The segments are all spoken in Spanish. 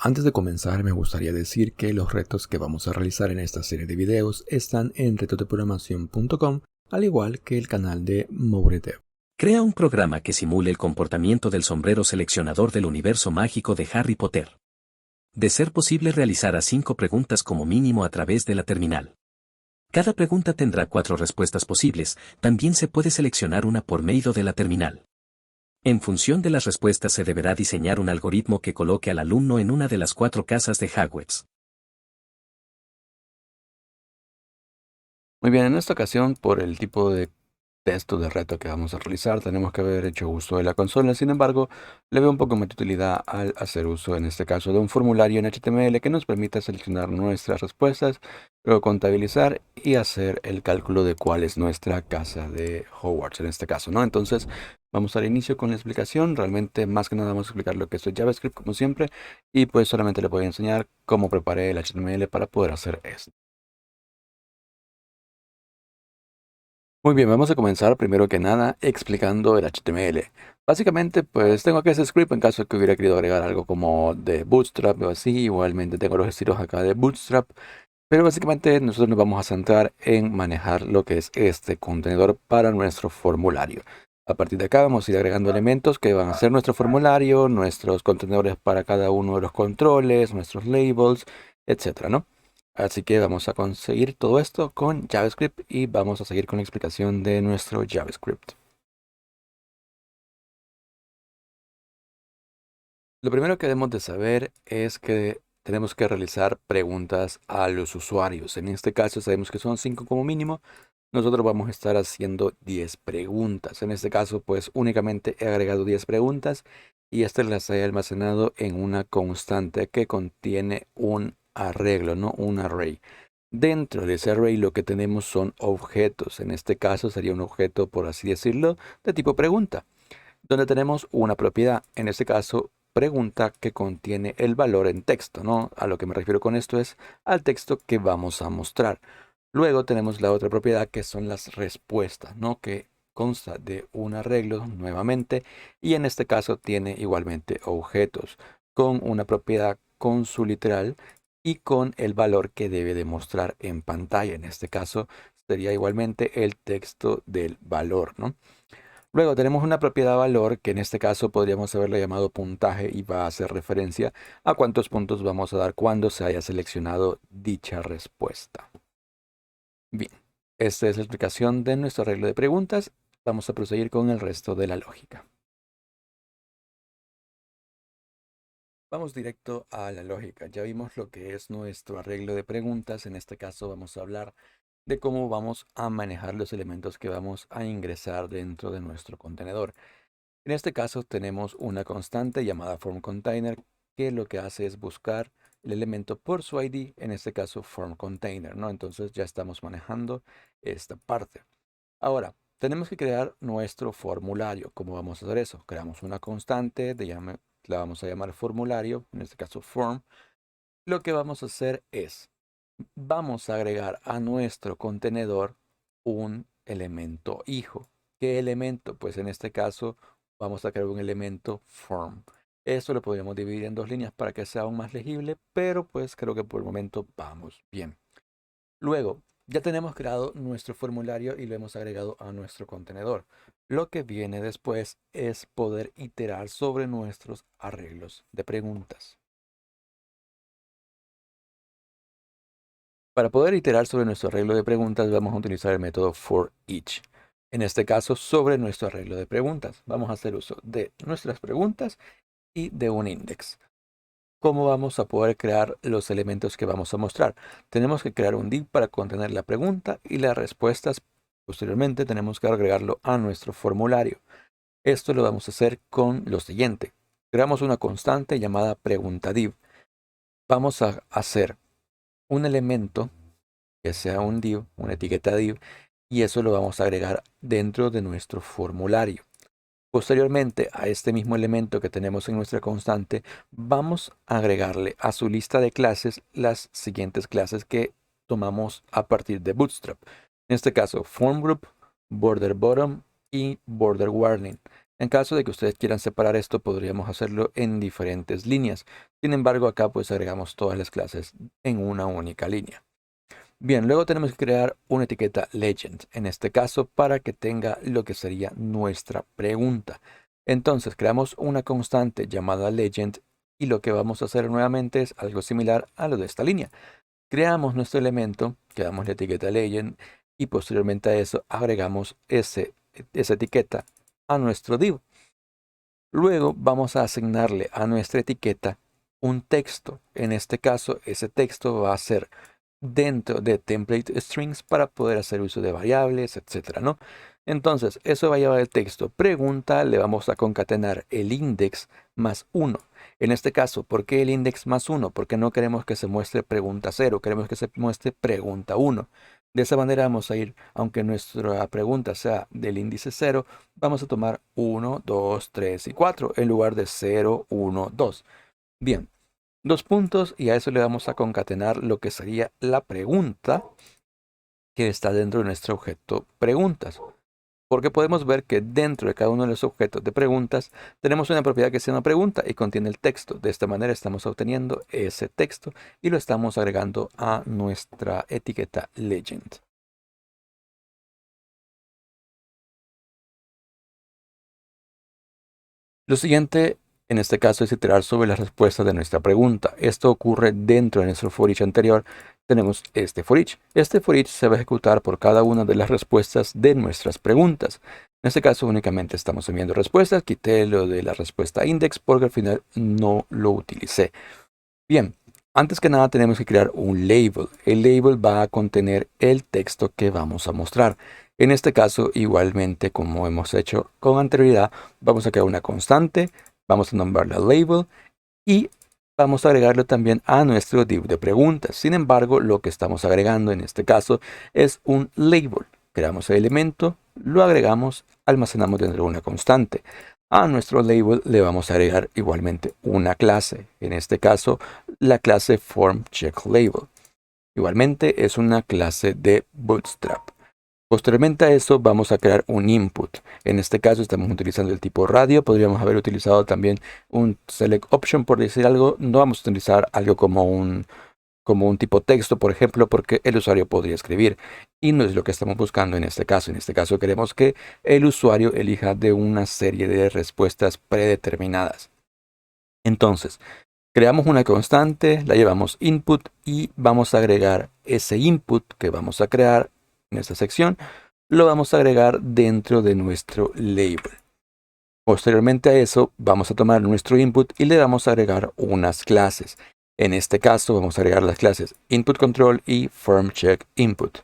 Antes de comenzar me gustaría decir que los retos que vamos a realizar en esta serie de videos están en retosdeprogramación.com, al igual que el canal de Mouredev. Crea un programa que simule el comportamiento del sombrero seleccionador del universo mágico de Harry Potter. De ser posible, realizará 5 preguntas como mínimo a través de la terminal. Cada pregunta tendrá 4 respuestas posibles, también se puede seleccionar una por medio de la terminal. En función de las respuestas se deberá diseñar un algoritmo que coloque al alumno en una de las 4 casas de Hogwarts. Muy bien, en esta ocasión, por el tipo de texto de reto que vamos a realizar, tenemos que haber hecho uso de la consola. Sin embargo, le veo un poco más de utilidad al hacer uso, en este caso, de un formulario en HTML que nos permita seleccionar nuestras respuestas, luego contabilizar y hacer el cálculo de cuál es nuestra casa de Hogwarts, en este caso, ¿no? Entonces, vamos al inicio con la explicación. Realmente, más que nada, vamos a explicar lo que es el JavaScript, como siempre, y pues solamente le voy a enseñar cómo preparé el HTML para poder hacer esto. Muy bien, vamos a comenzar primero que nada explicando el HTML. Básicamente, pues tengo aquí ese script en caso de que hubiera querido agregar algo como de Bootstrap o así. Igualmente tengo los estilos acá de Bootstrap. Pero básicamente nosotros nos vamos a centrar en manejar lo que es este contenedor para nuestro formulario. A partir de acá vamos a ir agregando elementos que van a ser nuestro formulario, nuestros contenedores para cada uno de los controles, nuestros labels, etcétera, ¿no? Así que vamos a conseguir todo esto con JavaScript y vamos a seguir con la explicación de nuestro JavaScript. Lo primero que debemos de saber es que tenemos que realizar preguntas a los usuarios. En este caso sabemos que son 5 como mínimo. Nosotros vamos a estar haciendo 10 preguntas. En este caso, pues únicamente he agregado 10 preguntas y estas las he almacenado en una constante que contiene un arreglo, no un array. Dentro de ese array lo que tenemos son objetos. En este caso sería un objeto, por así decirlo, de tipo pregunta, donde tenemos una propiedad. En este caso, pregunta que contiene el valor en texto, ¿no? A lo que me refiero con esto es al texto que vamos a mostrar. Luego tenemos la otra propiedad que son las respuestas, ¿no? Que consta de un arreglo nuevamente y en este caso tiene igualmente objetos con una propiedad con su literal y con el valor que debe demostrar en pantalla. En este caso sería igualmente el texto del valor, ¿no? Luego tenemos una propiedad valor que en este caso podríamos haberle llamado puntaje y va a hacer referencia a cuántos puntos vamos a dar cuando se haya seleccionado dicha respuesta. Bien, esta es la explicación de nuestro arreglo de preguntas. Vamos a proseguir con el resto de la lógica. Vamos directo a la lógica. Ya vimos lo que es nuestro arreglo de preguntas. En este caso vamos a hablar de cómo vamos a manejar los elementos que vamos a ingresar dentro de nuestro contenedor. En este caso tenemos una constante llamada formContainer que lo que hace es buscar el elemento por su ID, en este caso formContainer, ¿no? Entonces ya estamos manejando esta parte. Ahora, tenemos que crear nuestro formulario. ¿Cómo vamos a hacer eso? Creamos una constante, la vamos a llamar formulario, en este caso form. Lo que vamos a hacer es, vamos a agregar a nuestro contenedor un elemento hijo. ¿Qué elemento? Pues en este caso vamos a crear un elemento form. Esto lo podríamos dividir en 2 líneas para que sea aún más legible, pero pues creo que por el momento vamos bien. Luego, ya tenemos creado nuestro formulario y lo hemos agregado a nuestro contenedor. Lo que viene después es poder iterar sobre nuestros arreglos de preguntas. Para poder iterar sobre nuestro arreglo de preguntas, vamos a utilizar el método forEach. En este caso, sobre nuestro arreglo de preguntas. Vamos a hacer uso de nuestras preguntas y de un index. ¿Cómo vamos a poder crear los elementos que vamos a mostrar? Tenemos que crear un div para contener la pregunta y las respuestas. Posteriormente, tenemos que agregarlo a nuestro formulario. Esto lo vamos a hacer con lo siguiente. Creamos una constante llamada preguntadiv. Vamos a hacer un elemento que sea un div, una etiqueta div, y eso lo vamos a agregar dentro de nuestro formulario. Posteriormente a este mismo elemento que tenemos en nuestra constante, vamos a agregarle a su lista de clases las siguientes clases que tomamos a partir de Bootstrap. En este caso, FormGroup, BorderBottom y BorderWarning. En caso de que ustedes quieran separar esto, podríamos hacerlo en diferentes líneas. Sin embargo, acá pues agregamos todas las clases en una única línea. Bien, luego tenemos que crear una etiqueta legend, en este caso para que tenga lo que sería nuestra pregunta. Entonces creamos una constante llamada legend y lo que vamos a hacer nuevamente es algo similar a lo de esta línea. Creamos nuestro elemento, creamos la etiqueta legend y posteriormente a eso agregamos esa etiqueta a nuestro div. Luego vamos a asignarle a nuestra etiqueta un texto. En este caso, ese texto va a ser dentro de template strings para poder hacer uso de variables, etcétera, ¿no? Entonces, eso va a llevar el texto pregunta, le vamos a concatenar el index más 1. En este caso, ¿por qué el index más 1? Porque no queremos que se muestre pregunta 0, queremos que se muestre pregunta 1. De esa manera vamos a ir, aunque nuestra pregunta sea del índice 0, vamos a tomar 1, 2, 3 y 4 en lugar de 0, 1, 2. Bien, dos puntos y a eso le vamos a concatenar lo que sería la pregunta que está dentro de nuestro objeto preguntas. Porque podemos ver que dentro de cada uno de los objetos de preguntas tenemos una propiedad que se llama pregunta y contiene el texto. De esta manera estamos obteniendo ese texto y lo estamos agregando a nuestra etiqueta legend. Lo siguiente, en este caso, es iterar sobre las respuestas de nuestra pregunta. Esto ocurre dentro de nuestro for each anterior. Tenemos este for each. Este for each se va a ejecutar por cada una de las respuestas de nuestras preguntas. En este caso únicamente estamos enviando respuestas. Quité lo de la respuesta index porque al final no lo utilicé. Bien, antes que nada tenemos que crear un label. El label va a contener el texto que vamos a mostrar. En este caso, igualmente como hemos hecho con anterioridad, vamos a crear una constante, vamos a nombrarla label y vamos a agregarlo también a nuestro div de preguntas. Sin embargo, lo que estamos agregando en este caso es un label. Creamos el elemento, lo agregamos, almacenamos dentro de una constante. A nuestro label le vamos a agregar igualmente una clase. En este caso, la clase FormCheckLabel. Igualmente es una clase de Bootstrap. Posteriormente a eso vamos a crear un input. En este caso estamos utilizando el tipo radio. Podríamos haber utilizado también un select option por decir algo. No vamos a utilizar algo como un tipo texto, por ejemplo, porque el usuario podría escribir. Y no es lo que estamos buscando en este caso. En este caso queremos que el usuario elija de una serie de respuestas predeterminadas. Entonces, creamos una constante, la llevamos input y vamos a agregar ese input que vamos a crear en esta sección, lo vamos a agregar dentro de nuestro label. Posteriormente a eso, vamos a tomar nuestro input y le vamos a agregar unas clases. En este caso, vamos a agregar las clases inputControl y FormCheckInput.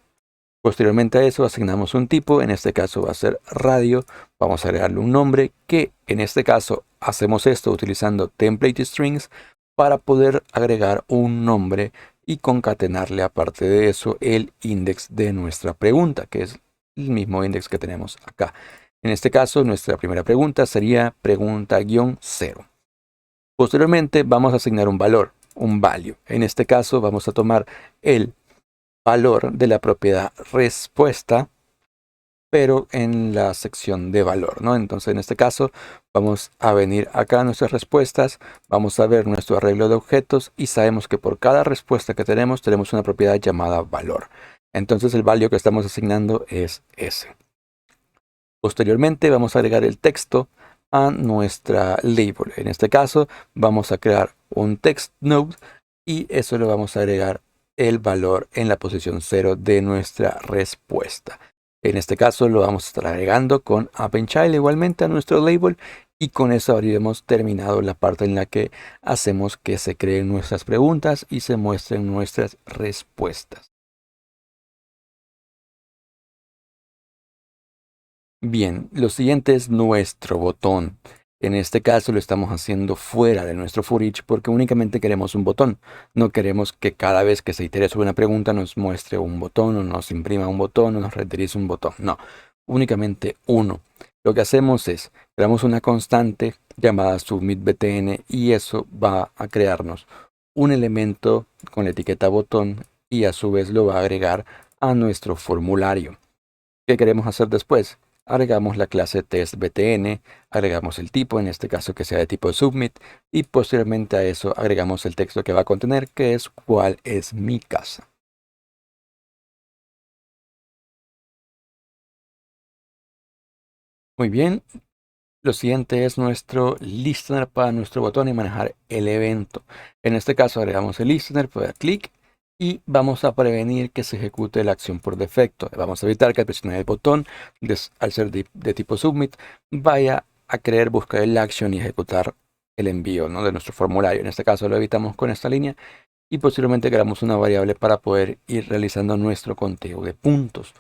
Posteriormente a eso, asignamos un tipo, en este caso va a ser radio. Vamos a agregarle un nombre que, en este caso, hacemos esto utilizando template strings para poder agregar un nombre y concatenarle aparte de eso el index de nuestra pregunta, que es el mismo index que tenemos acá. En este caso, nuestra primera pregunta sería pregunta-0. Posteriormente vamos a asignar un valor, un value. En este caso vamos a tomar el valor de la propiedad respuesta, pero en la sección de valor, ¿no? Entonces, en este caso, vamos a venir acá a nuestras respuestas, vamos a ver nuestro arreglo de objetos y sabemos que por cada respuesta que tenemos una propiedad llamada valor. Entonces, el value que estamos asignando es ese. Posteriormente, vamos a agregar el texto a nuestra label. En este caso, vamos a crear un text node y eso le vamos a agregar el valor en la posición 0 de nuestra respuesta. En este caso lo vamos a estar agregando con appendChild igualmente a nuestro label y con eso habríamos terminado la parte en la que hacemos que se creen nuestras preguntas y se muestren nuestras respuestas. Bien, lo siguiente es nuestro botón. En este caso lo estamos haciendo fuera de nuestro for each porque únicamente queremos un botón. No queremos que cada vez que se itere sobre una pregunta nos muestre un botón o nos imprima un botón o nos renderice un botón. No, únicamente uno. Lo que hacemos es, creamos una constante llamada submitBtn y eso va a crearnos un elemento con la etiqueta botón y a su vez lo va a agregar a nuestro formulario. ¿Qué queremos hacer después? agregamos la clase testBTN, agregamos el tipo, en este caso que sea de tipo submit, y posteriormente a eso agregamos el texto que va a contener, que es ¿cuál es mi casa? Muy bien, lo siguiente es nuestro listener para nuestro botón y manejar el evento. En este caso agregamos el listener, puede dar clic y vamos a prevenir que se ejecute la acción por defecto. Vamos a evitar que al presionar el botón, al ser de tipo submit, vaya a querer buscar la acción y ejecutar el envío, ¿no?, de nuestro formulario. En este caso lo evitamos con esta línea y posteriormente creamos una variable para poder ir realizando nuestro conteo de puntos.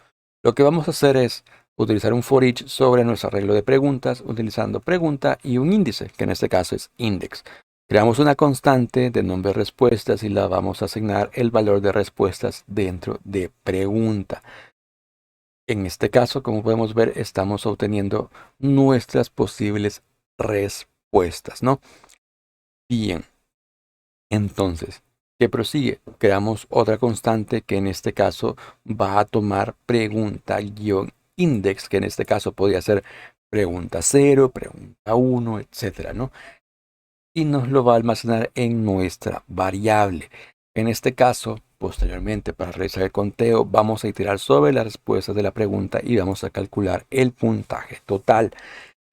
Lo que vamos a hacer es utilizar un for each sobre nuestro arreglo de preguntas utilizando pregunta y un índice, que en este caso es index. Creamos una constante de nombre respuestas y la vamos a asignar el valor de respuestas dentro de pregunta. En este caso, como podemos ver, estamos obteniendo nuestras posibles respuestas, ¿no? Bien, entonces, ¿qué prosigue? Creamos otra constante que en este caso va a tomar pregunta-index, que en este caso podría ser pregunta 0, pregunta 1, etcétera, ¿no? Y nos lo va a almacenar en nuestra variable. En este caso, posteriormente, para realizar el conteo, vamos a iterar sobre las respuestas de la pregunta y vamos a calcular el puntaje total.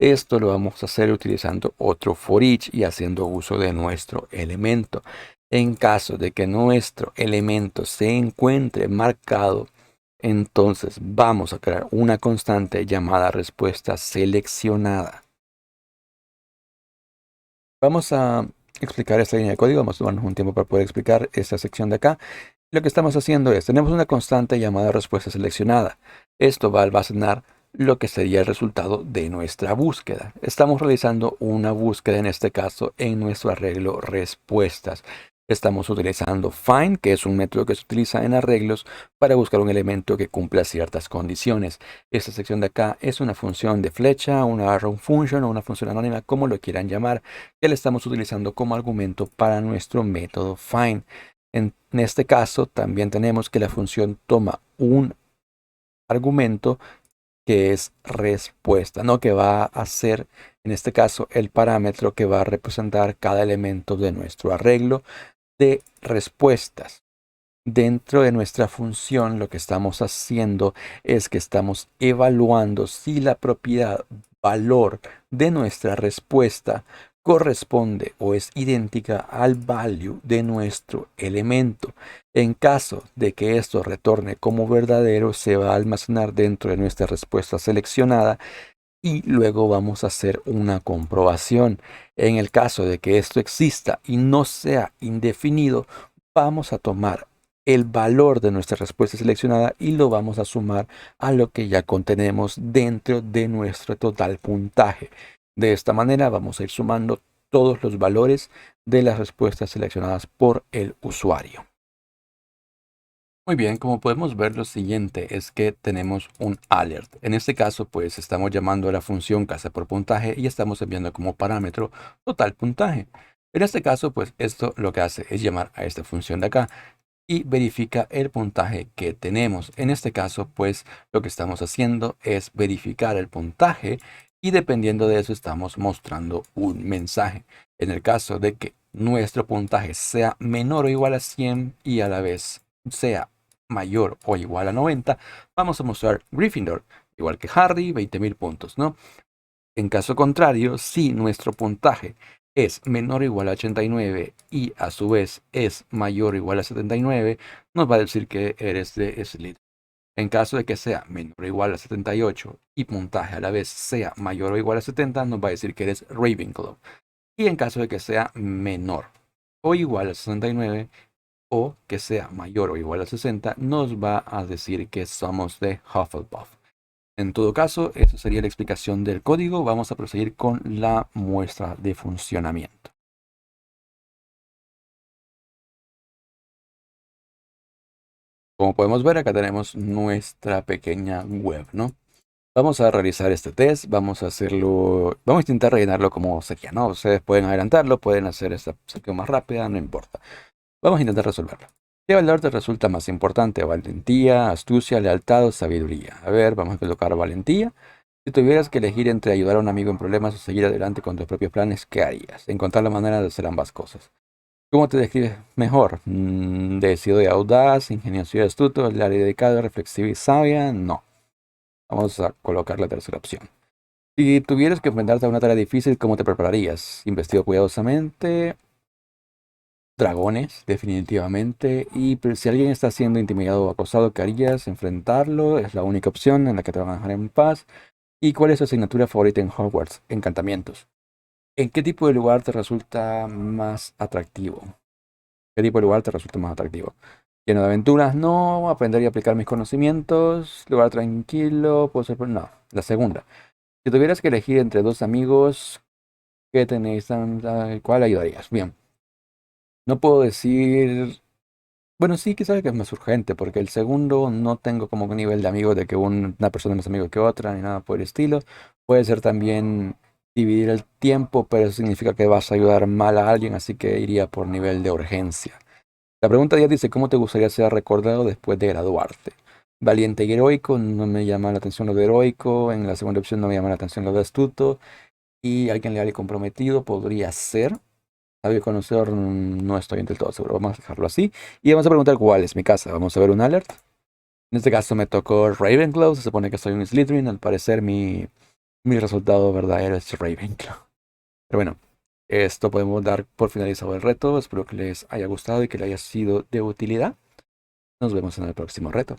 Esto lo vamos a hacer utilizando otro for each y haciendo uso de nuestro elemento. En caso de que nuestro elemento se encuentre marcado, entonces vamos a crear una constante llamada respuesta seleccionada. Vamos a explicar esta línea de código. Vamos a tomarnos un tiempo para poder explicar esta sección de acá. Lo que estamos haciendo es, tenemos una constante llamada respuesta seleccionada. Esto va a almacenar lo que sería el resultado de nuestra búsqueda. Estamos realizando una búsqueda, en este caso, en nuestro arreglo respuestas. Estamos utilizando find, que es un método que se utiliza en arreglos para buscar un elemento que cumpla ciertas condiciones. Esta sección de acá es una función de flecha, una arrow function o una función anónima, como lo quieran llamar, que le estamos utilizando como argumento para nuestro método find. En este caso, también tenemos que la función toma un argumento que es respuesta, ¿no?, que va a ser, en este caso, el parámetro que va a representar cada elemento de nuestro arreglo de respuestas. Dentro de nuestra función, lo que estamos haciendo es que estamos evaluando si la propiedad valor de nuestra respuesta corresponde o es idéntica al value de nuestro elemento. En caso de que esto retorne como verdadero, se va a almacenar dentro de nuestra respuesta seleccionada y luego vamos a hacer una comprobación. En el caso de que esto exista y no sea indefinido, vamos a tomar el valor de nuestra respuesta seleccionada y lo vamos a sumar a lo que ya contenemos dentro de nuestro total puntaje. De esta manera vamos a ir sumando todos los valores de las respuestas seleccionadas por el usuario. Muy bien, como podemos ver, lo siguiente es que tenemos un alert. En este caso, pues estamos llamando a la función casa por puntaje y estamos enviando como parámetro total puntaje. En este caso, pues esto lo que hace es llamar a esta función de acá y verifica el puntaje que tenemos. En este caso, pues lo que estamos haciendo es verificar el puntaje y dependiendo de eso estamos mostrando un mensaje. En el caso de que nuestro puntaje sea menor o igual a 100 y a la vez sea mayor o igual a 90, vamos a mostrar Gryffindor, igual que Harry, 20.000 puntos, ¿no? En caso contrario, si nuestro puntaje es menor o igual a 89 y a su vez es mayor o igual a 79, nos va a decir que eres de Slytherin. En caso de que sea menor o igual a 78 y puntaje a la vez sea mayor o igual a 70, nos va a decir que eres Ravenclaw. Y en caso de que sea menor o igual a 69 o que sea mayor o igual a 60, nos va a decir que somos de Hufflepuff. En todo caso, esa sería la explicación del código. Vamos a proseguir con la muestra de funcionamiento. Como podemos ver, acá tenemos nuestra pequeña web, ¿no? Vamos a realizar este test, vamos a hacerlo, vamos a intentar rellenarlo como sería, ¿no? Ustedes pueden adelantarlo, pueden hacer esta sección más rápida, no importa. Vamos a intentar resolverlo. ¿Qué valor te resulta más importante? Valentía, astucia, lealtad o sabiduría. A ver, vamos a colocar valentía. Si tuvieras que elegir entre ayudar a un amigo en problemas o seguir adelante con tus propios planes, ¿qué harías? Encontrar la manera de hacer ambas cosas. ¿Cómo te describes mejor? Decidido y audaz, ingenioso y astuto, área dedicada, reflexiva y sabia. No. Vamos a colocar la tercera opción. Si tuvieras que enfrentarte a una tarea difícil, ¿cómo te prepararías? Investigo cuidadosamente. Dragones, definitivamente. Y pero si alguien está siendo intimidado o acosado, ¿qué harías? Enfrentarlo. Es la única opción en la que te van a dejar en paz. ¿Y cuál es tu asignatura favorita en Hogwarts? Encantamientos. ¿En qué tipo de lugar te resulta más atractivo? ¿Qué tipo de lugar te resulta más atractivo? Lleno de aventuras, no. Aprender y aplicar mis conocimientos. Lugar tranquilo, puedo ser. No, la segunda. Si tuvieras que elegir entre dos amigos, ¿qué tenéis? ¿Cuál ayudarías? Bien, no puedo decir. Bueno, sí, quizás que es más urgente, porque el segundo no tengo como un nivel de amigo de que una persona es más amigo que otra, ni nada por el estilo. Puede ser también dividir el tiempo, pero eso significa que vas a ayudar mal a alguien, así que iría por nivel de urgencia. La pregunta 10 dice, ¿cómo te gustaría ser recordado después de graduarte? Valiente y heroico, no me llama la atención lo de heroico. En la segunda opción no me llama la atención lo de astuto. Y alguien leal y comprometido podría ser. Sabio conocedor, no estoy del todo seguro. Vamos a dejarlo así. Y vamos a preguntar cuál es mi casa. Vamos a ver un alert. En este caso me tocó Ravenclaw. Se supone que soy un Slytherin. Al parecer mi resultado verdadero es Ravenclaw. Pero bueno, esto podemos dar por finalizado el reto. Espero que les haya gustado y que les haya sido de utilidad. Nos vemos en el próximo reto.